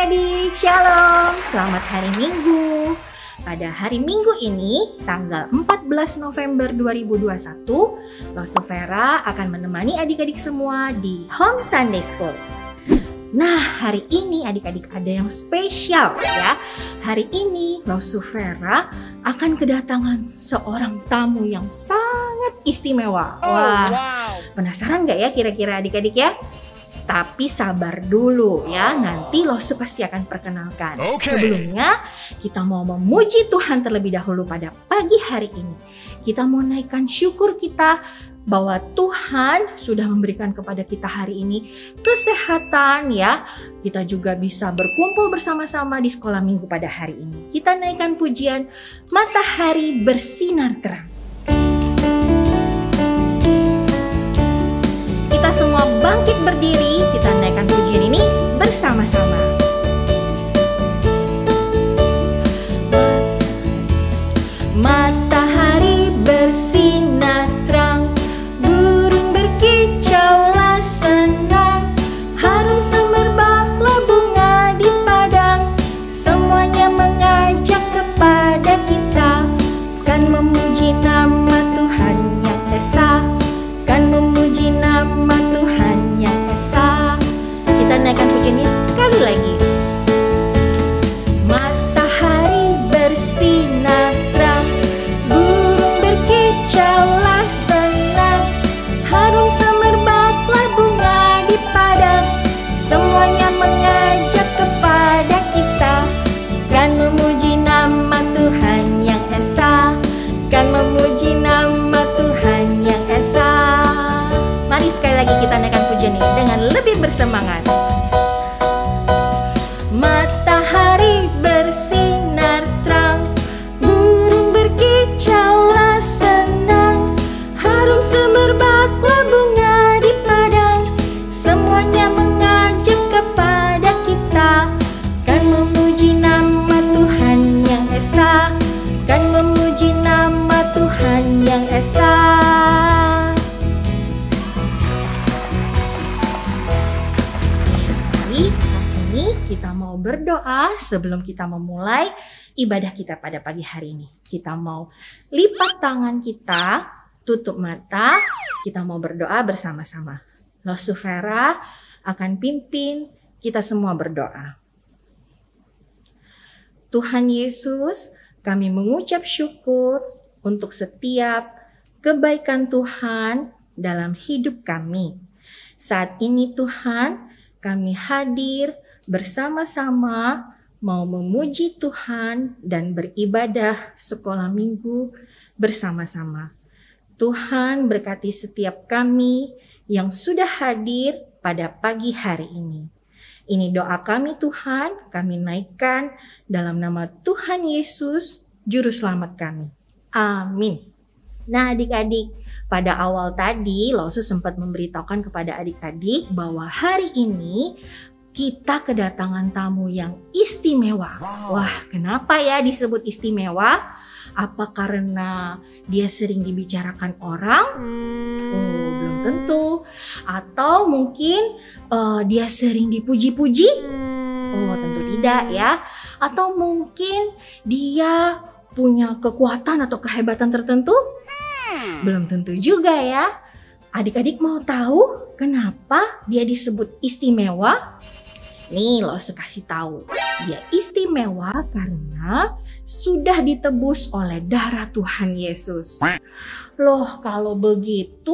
adik-adik, Shalom, selamat hari Minggu. Pada hari Minggu ini, tanggal 14 November 2021, Losu Vera akan menemani adik-adik semua di Home Sunday School. Nah, hari ini adik-adik ada yang spesial ya. Hari ini Losu Vera akan kedatangan seorang tamu yang sangat istimewa. Wah, penasaran nggak ya kira-kira adik-adik ya? Tapi sabar dulu ya, nanti Losu pasti akan perkenalkan. Sebelumnya, kita mau memuji Tuhan terlebih dahulu pada pagi hari ini. Kita mau naikkan syukur kita bahwa Tuhan sudah memberikan kepada kita hari ini kesehatan ya. Kita juga bisa berkumpul bersama-sama di sekolah minggu pada hari ini. Kita naikkan pujian Matahari Bersinar Terang. Kita semua bangkit berdiri, kita naikkan pujian ini bersama-sama. Matahari bersinar terang, burung berkicaulah senang, harum semerbaklah bunga di padang, semuanya mengajak kepada kita, kan memuji nama Tuhan yang esa, kan memuji nama Tuhan yang esa. Kita naikkan pujian ini sekali lagi. Matahari bersinar terang, burung berkicaulah senang, harum semerbaklah bunga di padang, semuanya mengajak kepada kita, kan memuji nama Tuhan yang esa, kan memuji nama Tuhan yang esa. Mari sekali lagi kita naikkan pujian ini dengan lebih bersemangat. Matahari bersinar terang, burung berkicaulah senang, harum semerbaklah bunga di padang, semuanya mengajak kepada kita, kan memuji nama Tuhan yang esa, kan memuji nama Tuhan yang esa. Kita mau berdoa sebelum kita memulai ibadah kita pada pagi hari ini. Kita mau lipat tangan kita, tutup mata, kita mau berdoa bersama-sama. Losu Vera akan pimpin kita semua berdoa. Tuhan Yesus, kami mengucap syukur untuk setiap kebaikan Tuhan dalam hidup kami. Saat ini Tuhan, kami hadir bersama-sama mau memuji Tuhan dan beribadah sekolah minggu bersama-sama. Tuhan berkati setiap kami yang sudah hadir pada pagi hari ini. Ini doa kami Tuhan, kami naikkan dalam nama Tuhan Yesus, Juru Selamat kami. Amin. Nah adik-adik, pada awal tadi Losu sempat memberitahukan kepada adik-adik bahwa hari ini kita kedatangan tamu yang istimewa. Wah, kenapa ya disebut istimewa? Apa karena dia sering dibicarakan orang? Oh, belum tentu. Atau mungkin dia sering dipuji-puji? Oh, tentu tidak ya. Atau mungkin dia punya kekuatan atau kehebatan tertentu? Belum tentu juga ya. Adik-adik mau tahu kenapa dia disebut istimewa? Nih Losu kasih tahu, dia istimewa karena sudah ditebus oleh darah Tuhan Yesus. Loh kalau begitu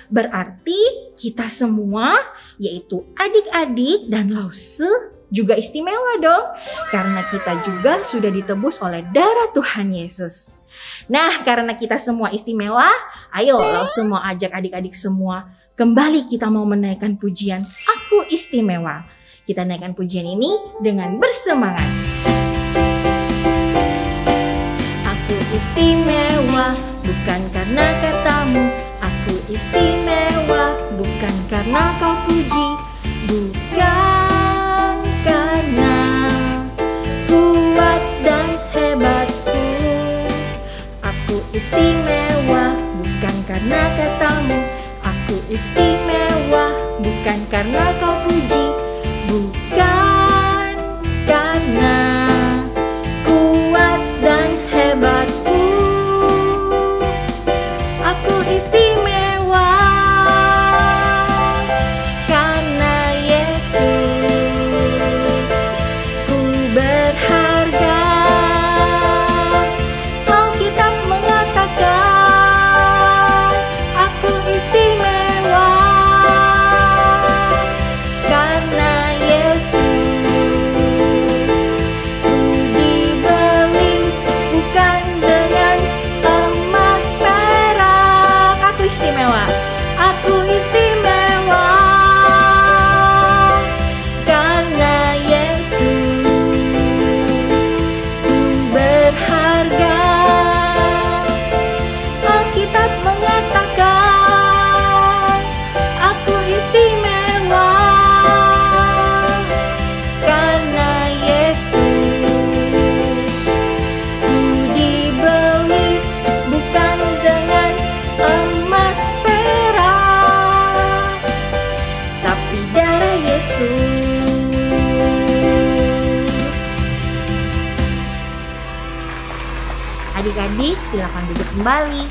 berarti kita semua yaitu adik-adik dan Losu juga istimewa dong. Karena kita juga sudah ditebus oleh darah Tuhan Yesus. Nah karena kita semua istimewa, ayo Losu mau ajak adik-adik semua kembali kita mau menaikkan pujian Aku Istimewa. Kita naikkan pujian ini dengan bersemangat. Aku istimewa bukan karena katamu, aku istimewa bukan karena kau puji, bukan karena kuat dan hebatku. Aku istimewa bukan karena katamu, aku istimewa bukan karena kau puji, bukan Adik-adik silakan duduk kembali.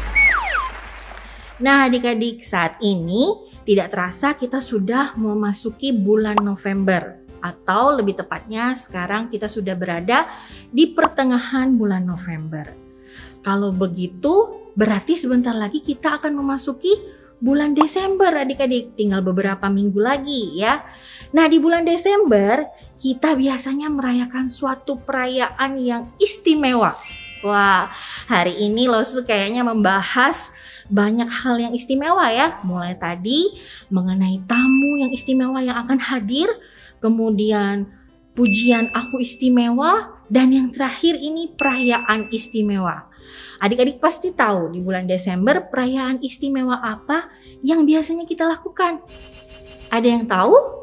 Nah adik-adik, saat ini tidak terasa kita sudah memasuki bulan November, atau lebih tepatnya sekarang kita sudah berada di pertengahan bulan November. Kalau begitu berarti sebentar lagi kita akan memasuki bulan Desember adik-adik, tinggal beberapa minggu lagi ya. Nah di bulan Desember kita biasanya merayakan suatu perayaan yang istimewa. Wah, hari ini Losu kayaknya membahas banyak hal yang istimewa ya. Mulai tadi mengenai tamu yang istimewa yang akan hadir, kemudian pujian aku istimewa, dan yang terakhir ini perayaan istimewa. Adik-adik pasti tahu di bulan Desember perayaan istimewa apa yang biasanya kita lakukan. Ada yang tahu?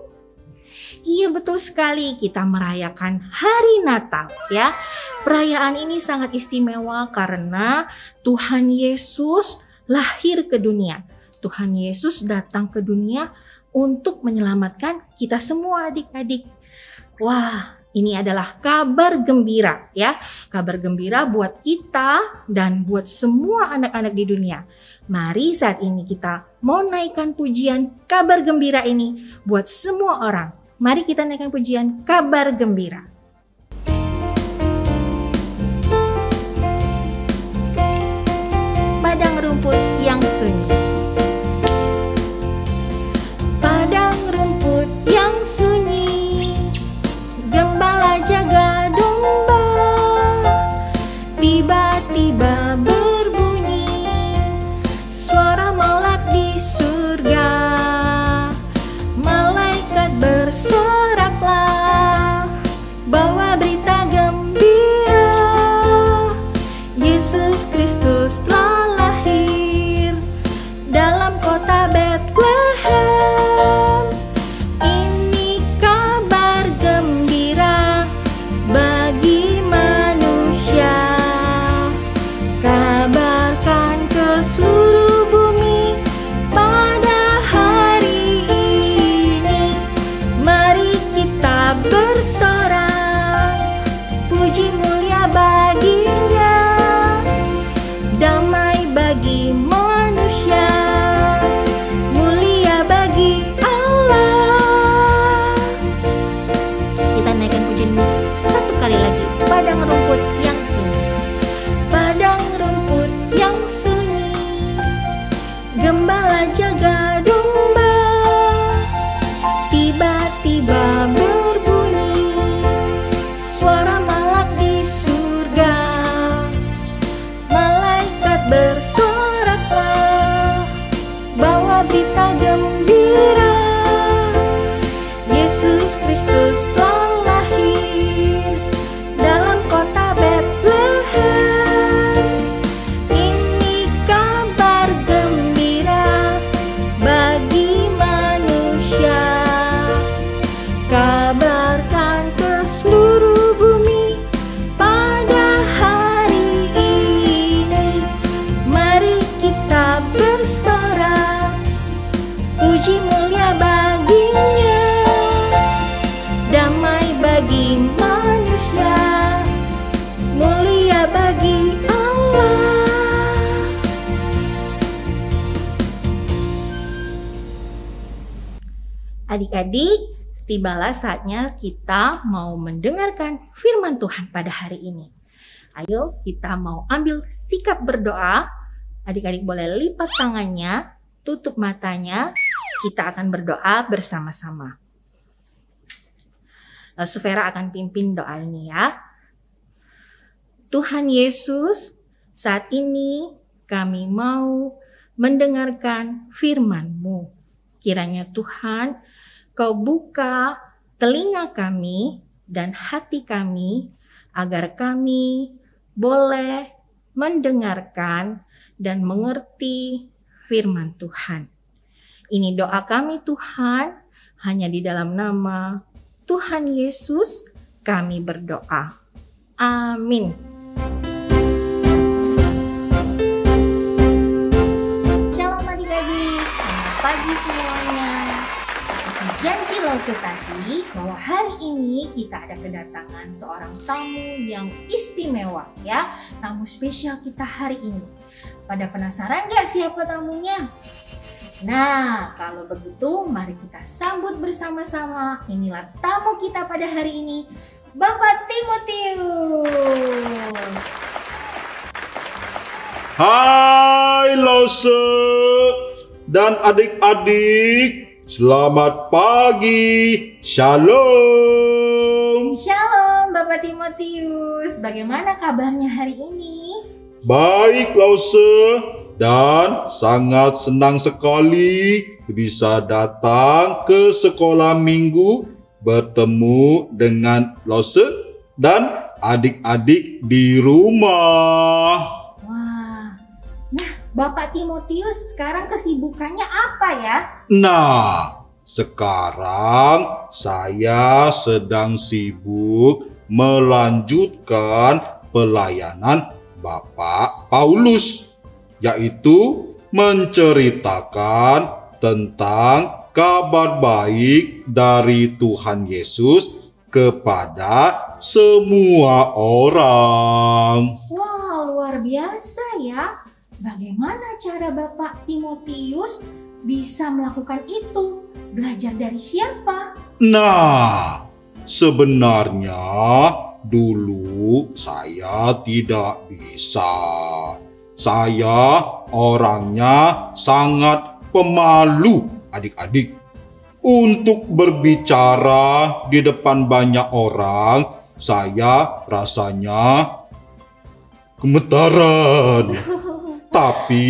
Iya betul sekali, kita merayakan hari Natal ya. Perayaan ini sangat istimewa karena Tuhan Yesus lahir ke dunia. Tuhan Yesus datang ke dunia untuk menyelamatkan kita semua adik-adik. Wah, ini adalah kabar gembira ya. Kabar gembira buat kita dan buat semua anak-anak di dunia. Mari saat ini kita mau naikkan pujian kabar gembira ini buat semua orang. Mari kita naikkan pujian kabar gembira. Padang rumput yang sunyi. Padang rumput yang sunyi, gembala jaga domba. Tiba-tiba berbunyi suara melak di surga. Malaikat bersoraklah, bawa berita gembira. Yesus Kristus telah lahir dalam kota Bethlehem. Ini kabar gembira bagi manusia. Kabarkan ke seluruh bumi pada hari ini. Mari kita bersorak, puji mulia baginya. Damai bagi manusia, mulia bagi Allah. Kita naikkan pujian satu kali lagi. Padang rumput yang sunyi. Padang rumput yang sunyi, gembala jaga domba. Tiba-tiba berbunyi suara malak di surga. Malaikat bersoraklah, bawa berita gembira. Yesus Kristus telah lahir dalam kota Bethlehem. Ini kabar gembira bagi manusia. Kabarkan ke seluruh bumi pada hari ini. Mari kita bersorak, puji mulia baginya. Damai bagi manusia, mulia bagi Allah. Adik-adik, tibalah saatnya kita mau mendengarkan firman Tuhan pada hari ini. Ayo kita mau ambil sikap berdoa. Adik-adik boleh lipat tangannya, tutup matanya. Kita akan berdoa bersama-sama. Vera akan pimpin doa ini ya. Tuhan Yesus, saat ini kami mau mendengarkan firman-Mu. Kiranya Tuhan, Kau buka telinga kami dan hati kami agar kami boleh mendengarkan dan mengerti firman Tuhan. Ini doa kami Tuhan, hanya di dalam nama Tuhan Yesus kami berdoa. Amin. Shalom adik-adik, selamat pagi semuanya. Seperti janji Lause tadi bahwa hari ini kita ada kedatangan seorang tamu yang istimewa ya. Tamu spesial kita hari ini. Pada penasaran nggak siapa tamunya? Nah, kalau begitu mari kita sambut bersama-sama. Inilah tamu kita pada hari ini, Bapak Timotius. Hai Lause dan adik-adik, selamat pagi. Shalom. Shalom Bapak Timotius, bagaimana kabarnya hari ini? Baik Lause, dan sangat senang sekali bisa datang ke sekolah minggu bertemu dengan Lause dan adik-adik di rumah. Wah, nah Bapak Timotius sekarang kesibukannya apa ya? Nah, sekarang saya sedang sibuk melanjutkan pelayanan Bapak Paulus, yaitu menceritakan tentang kabar baik dari Tuhan Yesus kepada semua orang. Wah, luar biasa ya. Bagaimana cara Bapak Timotius bisa melakukan itu? Belajar dari siapa? Nah, sebenarnya dulu saya tidak bisa. Saya orangnya sangat pemalu, adik-adik. Untuk berbicara di depan banyak orang, saya rasanya gemetaran. Tapi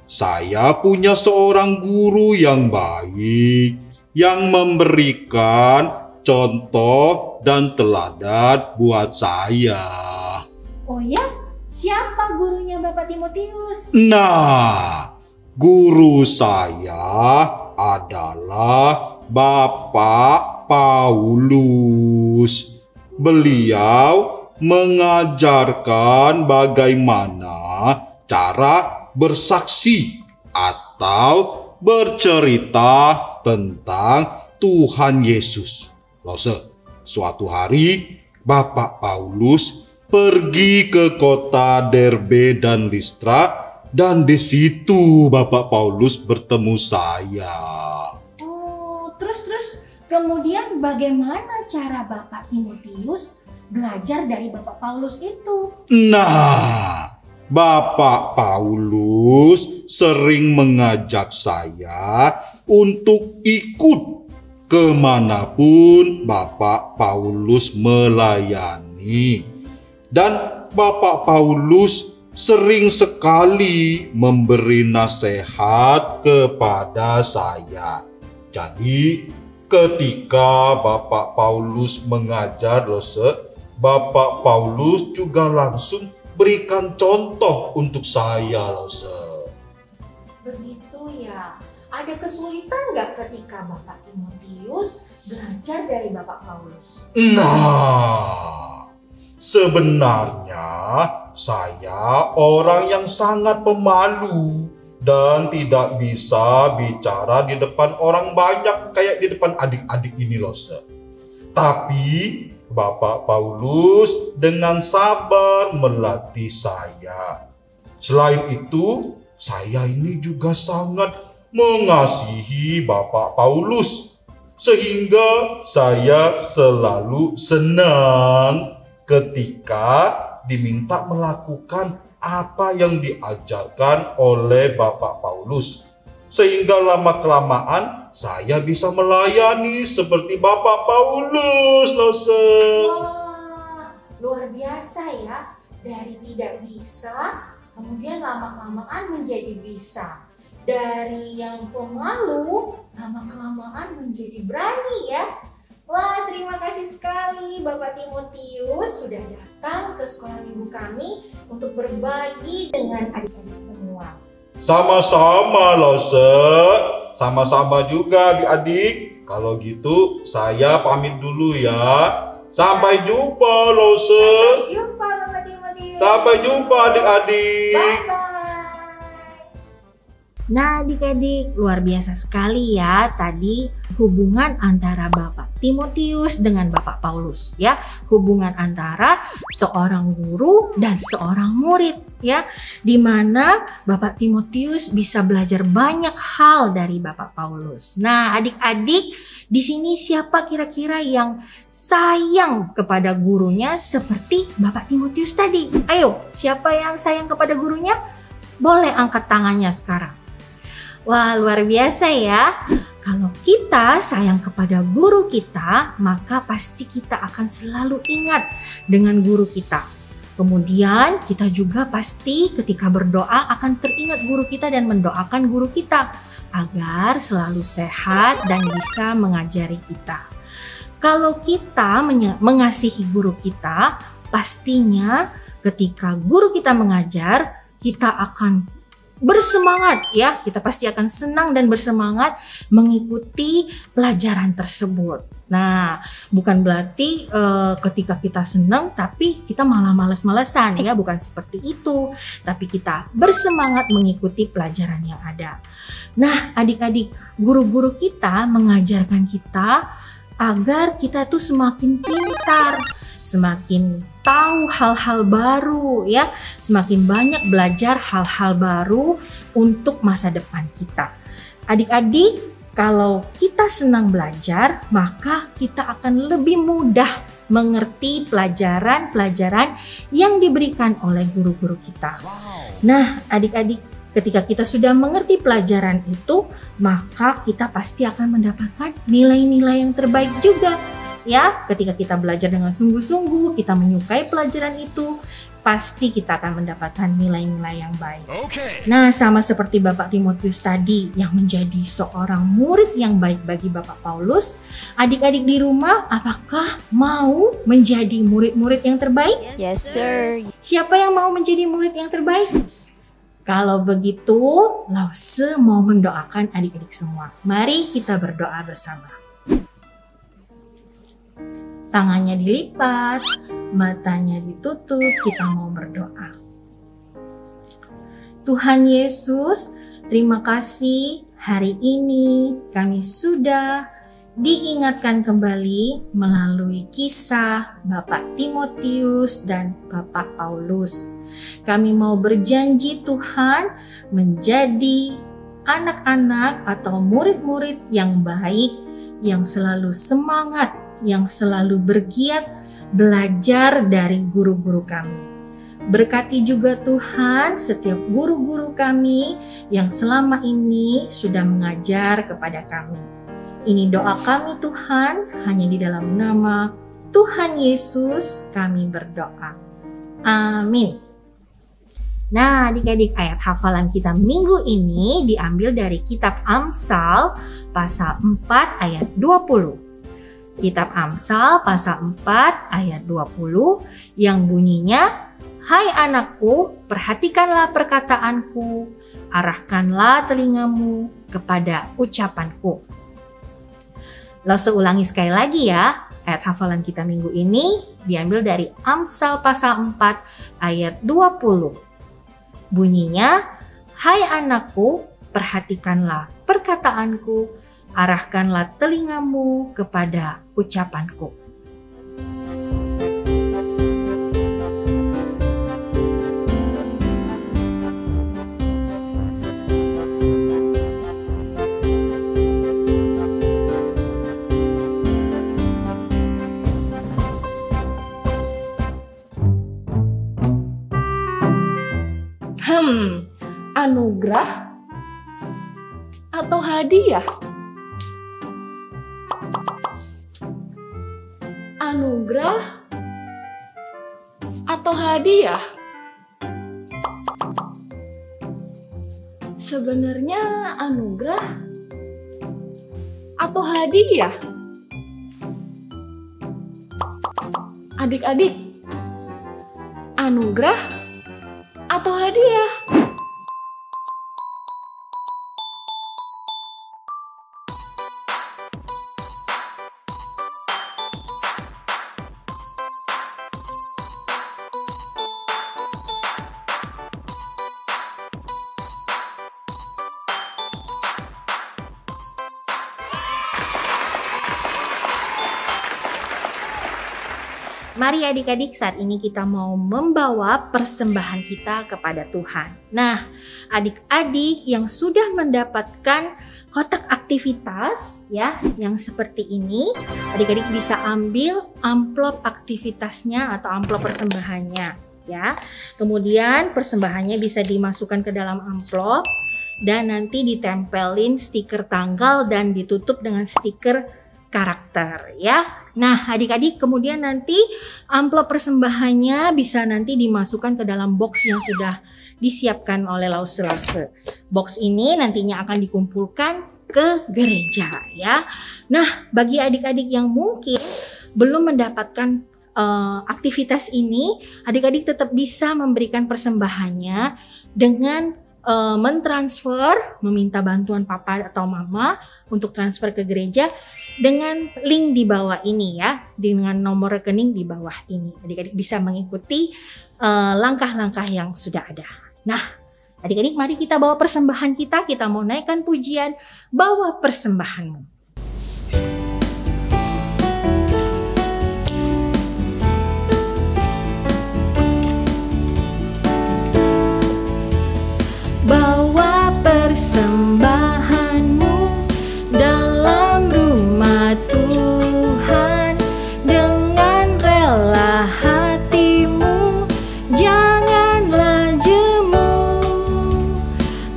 saya punya seorang guru yang baik yang memberikan contoh dan teladan buat saya. Oh ya, siapa gurunya Bapak Timotius? Nah, guru saya adalah Bapak Paulus. Beliau mengajarkan bagaimana cara bersaksi atau bercerita tentang Tuhan Yesus. Lause, suatu hari Bapak Paulus pergi ke kota Derbe dan Listra, dan di situ Bapak Paulus bertemu saya. Oh, terus kemudian bagaimana cara Bapak Timotius belajar dari Bapak Paulus itu? Nah, Bapak Paulus sering mengajak saya untuk ikut kemanapun Bapak Paulus melayani. Dan Bapak Paulus sering sekali memberi nasihat kepada saya. Jadi ketika Bapak Paulus mengajar, Bapak Paulus juga langsung berikan contoh untuk saya, Lause. Begitu ya. Ada kesulitan nggak ketika Bapak Timotius belajar dari Bapak Paulus? Nah, sebenarnya saya orang yang sangat pemalu dan tidak bisa bicara di depan orang banyak kayak di depan adik-adik ini, Lause. Tapi Bapak Paulus dengan sabar melatih saya. Selain itu, saya ini juga sangat mengasihi Bapak Paulus, sehingga saya selalu senang ketika diminta melakukan apa yang diajarkan oleh Bapak Paulus. Sehingga lama-kelamaan saya bisa melayani seperti Bapak Paulus, Lause. Wah, luar biasa ya. Dari tidak bisa, kemudian lama-kelamaan menjadi bisa. Dari yang pemalu, lama-kelamaan menjadi berani ya. Wah, terima kasih sekali Bapak Timotius sudah datang ke sekolah minggu kami untuk berbagi dengan adik-adik semua. Sama-sama, Lause. Sama-sama juga adik-adik. Kalau gitu saya pamit dulu ya. Sampai jumpa, Lause. Sampai jumpa Bapak Timotius. Sampai jumpa adik-adik. Bye-bye. Nah, adik-adik, luar biasa sekali ya tadi hubungan antara Bapak Timotius dengan Bapak Paulus ya. Hubungan antara seorang guru dan seorang murid ya. Di mana Bapak Timotius bisa belajar banyak hal dari Bapak Paulus. Nah, adik-adik, di sini siapa kira-kira yang sayang kepada gurunya seperti Bapak Timotius tadi? Ayo, siapa yang sayang kepada gurunya? Boleh angkat tangannya sekarang. Wah, luar biasa ya. Kalau kita sayang kepada guru kita, maka pasti kita akan selalu ingat dengan guru kita. Kemudian kita juga pasti ketika berdoa akan teringat guru kita dan mendoakan guru kita agar selalu sehat dan bisa mengajari kita. Kalau kita mengasihi guru kita, pastinya ketika guru kita mengajar, kita akan bersemangat ya, kita pasti akan senang dan bersemangat mengikuti pelajaran tersebut. Nah, bukan berarti ketika kita senang tapi kita malah malas-malasan ya, bukan seperti itu. Tapi kita bersemangat mengikuti pelajaran yang ada. Nah, adik-adik, guru-guru kita mengajarkan kita agar kita tuh semakin pintar, semakin tahu hal-hal baru ya, semakin banyak belajar hal-hal baru untuk masa depan kita. Adik-adik, kalau kita senang belajar, maka kita akan lebih mudah mengerti pelajaran-pelajaran yang diberikan oleh guru-guru kita. Nah, adik-adik, ketika kita sudah mengerti pelajaran itu, maka kita pasti akan mendapatkan nilai-nilai yang terbaik juga. Ya, ketika kita belajar dengan sungguh-sungguh, kita menyukai pelajaran itu, pasti kita akan mendapatkan nilai-nilai yang baik. Nah, sama seperti Bapak Timotius tadi yang menjadi seorang murid yang baik bagi Bapak Paulus, adik-adik di rumah apakah mau menjadi murid-murid yang terbaik? Yes, sir. Siapa yang mau menjadi murid yang terbaik? Kalau begitu, Lause mau mendoakan adik-adik semua. Mari kita berdoa bersama. Tangannya dilipat, matanya ditutup, kita mau berdoa. Tuhan Yesus, terima kasih hari ini kami sudah diingatkan kembali melalui kisah Bapak Timotius dan Bapak Paulus. Kami mau berjanji Tuhan menjadi anak-anak atau murid-murid yang baik, yang selalu semangat, yang selalu bergiat belajar dari guru-guru kami. Berkati juga Tuhan setiap guru-guru kami yang selama ini sudah mengajar kepada kami. Ini doa kami Tuhan, hanya di dalam nama Tuhan Yesus kami berdoa. Amin. Nah, adik-adik, ayat hafalan kita minggu ini diambil dari kitab Amsal pasal 4 ayat 20. Kitab Amsal pasal 4 ayat 20 yang bunyinya, "Hai anakku, perhatikanlah perkataanku, arahkanlah telingamu kepada ucapanku." Lalu ulangi sekali lagi ya, ayat hafalan kita minggu ini diambil dari Amsal pasal 4 ayat 20. Bunyinya, "Hai anakku, perhatikanlah perkataanku, arahkanlah telingamu kepada ucapanku." Anugerah atau hadiah? Anugerah atau hadiah? Sebenarnya anugerah atau hadiah? Adik-adik, anugerah atau hadiah? Mari adik-adik, saat ini kita mau membawa persembahan kita kepada Tuhan. Nah, adik-adik yang sudah mendapatkan kotak aktivitas ya, yang seperti ini, adik-adik bisa ambil amplop aktivitasnya atau amplop persembahannya ya. Kemudian persembahannya bisa dimasukkan ke dalam amplop dan nanti ditempelin stiker tanggal dan ditutup dengan stiker karakter ya. Nah, adik-adik kemudian nanti amplop persembahannya bisa nanti dimasukkan ke dalam box yang sudah disiapkan oleh lause-lause. Box ini nantinya akan dikumpulkan ke gereja ya. Nah, bagi adik-adik yang mungkin belum mendapatkan aktivitas ini, adik-adik tetap bisa memberikan persembahannya dengan mentransfer, meminta bantuan papa atau mama untuk transfer ke gereja dengan link di bawah ini ya, dengan nomor rekening di bawah ini. Adik-adik bisa mengikuti langkah-langkah yang sudah ada. Nah, adik-adik mari kita bawa persembahan kita mau naikkan pujian, bawa persembahanmu. Bawa persembahanmu dalam rumah Tuhan dengan rela hatimu, janganlah jemu.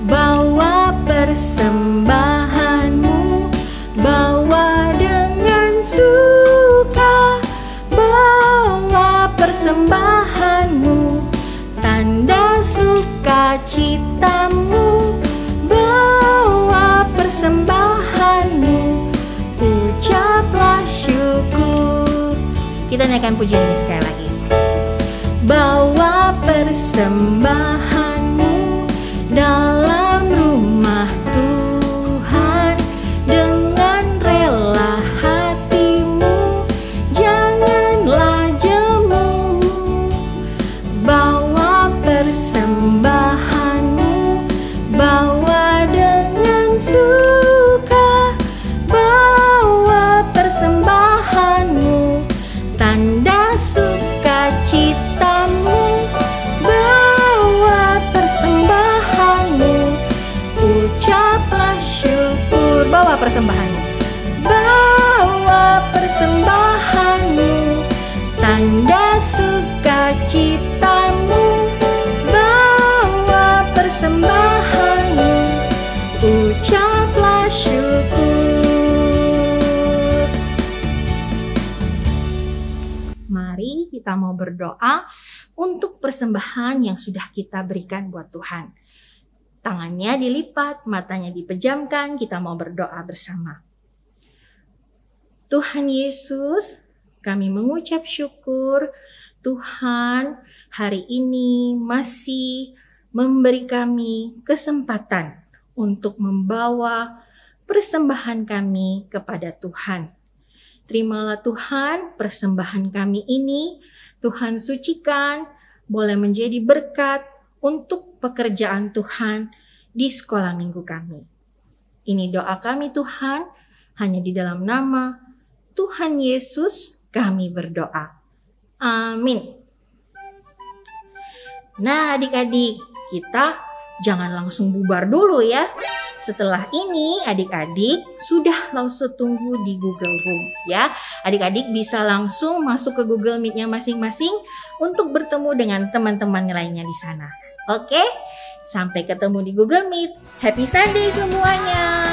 Bawa persembahanmu, bawa dengan suka. Bawa persembahanmu, tanda sukacitamu. Bawa persembahanmu, ucaplah syukur. Kita naikkan pujian ini sekali lagi. Bawa persembahanmu dalam rumah Tuhan dengan rela hatimu, janganlah jemu. Bawa persembahanmu, bawa dengan suka. Bawa persembahanmu, tanda sukacitamu. Bawa persembahanmu, ucaplah syukur. Bawa persembahanmu, bawa persembahanmu, tanda sukacitamu. Bawa persembahanmu, ucaplah syukur. Mari kita mau berdoa untuk persembahan yang sudah kita berikan buat Tuhan. Tangannya dilipat, matanya dipejamkan, kita mau berdoa bersama. Tuhan Yesus, kami mengucap syukur Tuhan hari ini masih memberi kami kesempatan untuk membawa persembahan kami kepada Tuhan. Terimalah Tuhan persembahan kami ini, Tuhan sucikan, boleh menjadi berkat untuk pekerjaan Tuhan di sekolah minggu kami. Ini doa kami Tuhan, hanya di dalam nama Tuhan Yesus kami berdoa. Amin. Nah adik-adik, kita jangan langsung bubar dulu ya. Setelah ini adik-adik sudah langsung tunggu di Google Room ya. Adik-adik bisa langsung masuk ke Google Meet-nya masing-masing untuk bertemu dengan teman-teman lainnya di sana. Oke, sampai ketemu di Google Meet. Happy Sunday semuanya.